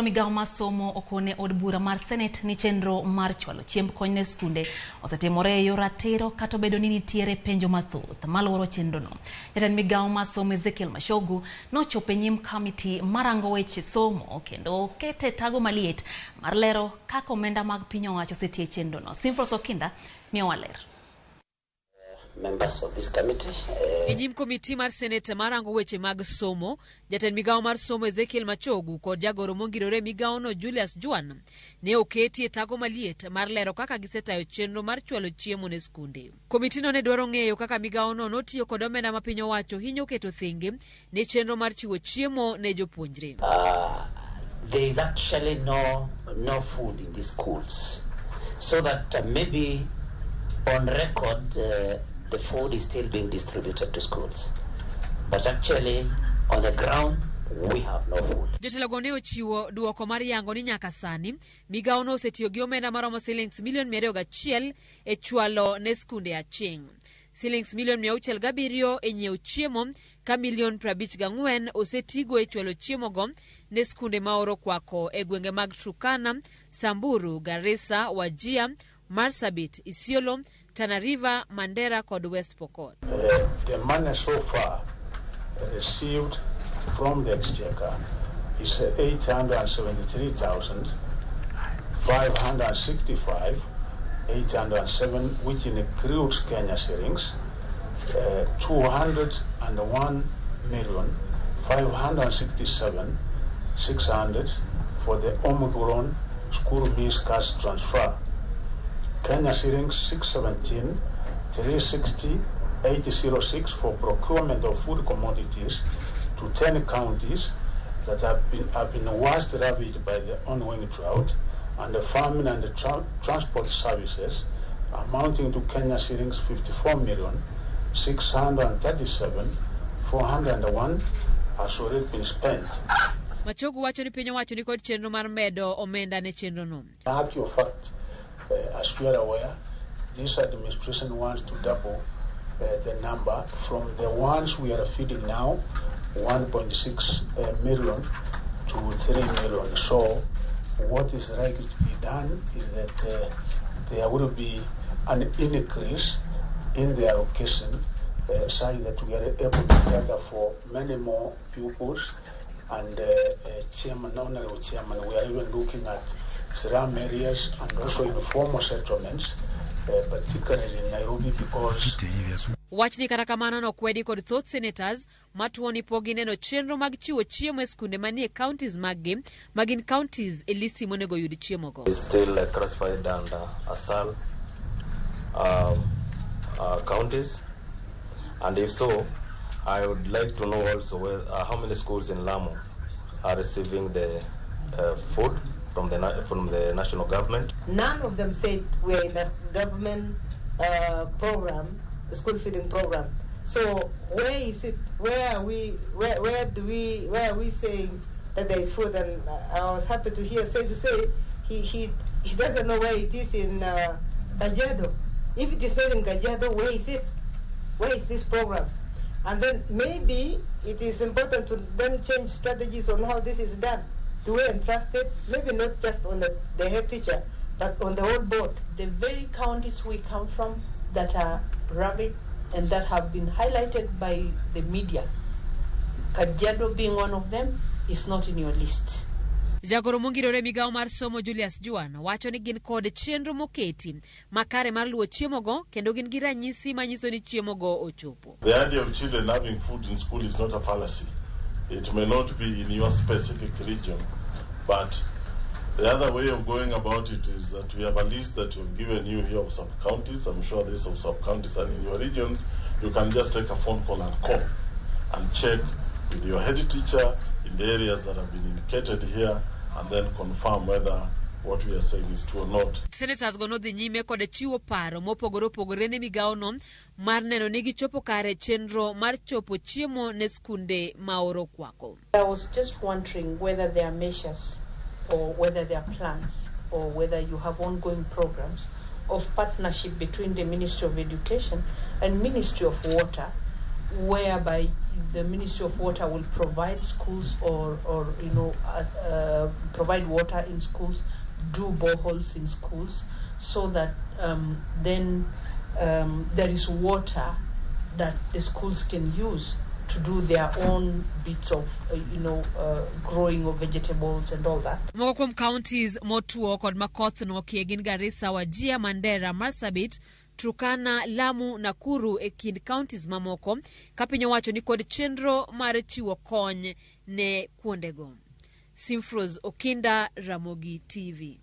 Machielo migawo mar somo okone od bura mar Senate ni chenro mar chwalo chiemb kony ne skunde osetimore e yor ratiro kata obedo ni nitiere penjo mathoth maluoro chenrono. Jatend migawo mar somo Ezekiel Mashogu nochopo e nyim kamiti marango weche somo kendo kete tago maliet mar lero kaka omenda mag piny owacho osetie chenrono. Simfros Okinda miyowa ler. Members of this committee. Enyim komiti mar Senate marango weche mag somo, jatend migawo mar somo Ezekiel Mashogu kod jagoro mongirore migawo no Julius Juan ne oketi e tago maliet mar lero kaka gisetayo chenro mar chwalo chiemo ne skunde. Komiti no ne dwaro ng'eyo kaka migawo no notiyo kod omenda ma piny owacho hinyo keto thinge ne chenro mar chiwo chiemo ne jopuonjre. There is actually no food in the schools, so that maybe on record the food is still being distributed to schools, but actually on the ground we have no food. Jotelo ne ochiwo duoko mar yango ni nyaka sani migawo no osetiyo gi omenda maromo shillings milion 201 e chwalo ne skunde aching. Shillings milion 607 e nyiewo chiemo ka milion 54 osetigo e chwalo chiemo go ne skunde maoro kwako e gwenge mag Turkana, Samburu, Garissa, Wajir, Marsabit, Isiolo, Tana River, Mandera kod West Pokot. The money so far received from the exchequer is 873,565,807, which includes Kenya shillings, 201,567,600 for the Omicron school meals cash transfer. Kenya shillings 617,360,806 for procurement of food commodities to 10 counties that have been worst ravaged by the ongoing drought and the farming and the transport services, amounting to Kenya shillings 54,637,401 has already been spent. Machogu wacho ni piny owacho ni kod chenro mar medo omenda ne chenro no. As we are aware, this administration wants to double the number from the ones we are feeding now, 1.6 million to 3 million. So what is likely to be done is that there will be an increase in the allocation such that we are able to gather for many more pupils. And Chairman, Honorable Chairman, we are even looking at slum areas and also informal settlements, particularly in Nairobi, because wachni kata kamano nokwedi kod thoth senators matuoni pogi neno chenro mag chiwo chiemo e skunde manie counties magin counties e listi monego yud chiemo go. Is still classified under ASAL counties, and if so, I would like to know also how many schools in Lamu are receiving the food from the national government. None of them said we're in the government program, the school feeding program. So where is it? Where are we? Where are we saying that there is food? And I was happy to hear say he doesn't know where it is in Kajiado. If it is not in Kajiado, where is it? Where is this program? And then maybe it is important to then change strategies on how this is done. To be entrusted, maybe not just on the head teacher, but on the whole board. The very counties we come from that are ravaged and that have been highlighted by the media, Kajiado being one of them, is not in your list. Jagoro mongirore migawo mar somo Julius Juan wacho ni gin kod chenro moketi makare mar luwo chiemo go kendo gin gi ranyisi manyiso ni chiemo go ochopo. The idea of children having food in school is not a fallacy. It may not be in your specific region, but the other way of going about it is that we have a list that we've given you here of sub-counties. I'm sure there's some sub-counties, and in your regions, you can just take a phone call and call and check with your head teacher in the areas that have been indicated here, and then confirm whether what we are saying is true or not. Senators go no dhi nyime kod chiwo paro mopogore opogore ne migawo no mar neno ni gichopo kare chenro mar chopo chiemo ne skunde maoro kwako. I was just wondering whether there are measures or whether there are plans or whether you have ongoing programs of partnership between the Ministry of Education and Ministry of Water whereby the Ministry of Water will provide schools or provide water in schools, do boreholes in schools, so that then there is water that the schools can use to do their own bits of, growing of vegetables and all that. Moko kuom counties motuo kod makoth nokie gin Garissa, Wajir, Mandera, Marsabit, Turkana, Lamu, Nakuru e kind counties mamoko ka piny owacho ni kod chenro mar chiwo kony ne kuondego. Simfroz Okinda, Ramogi TV.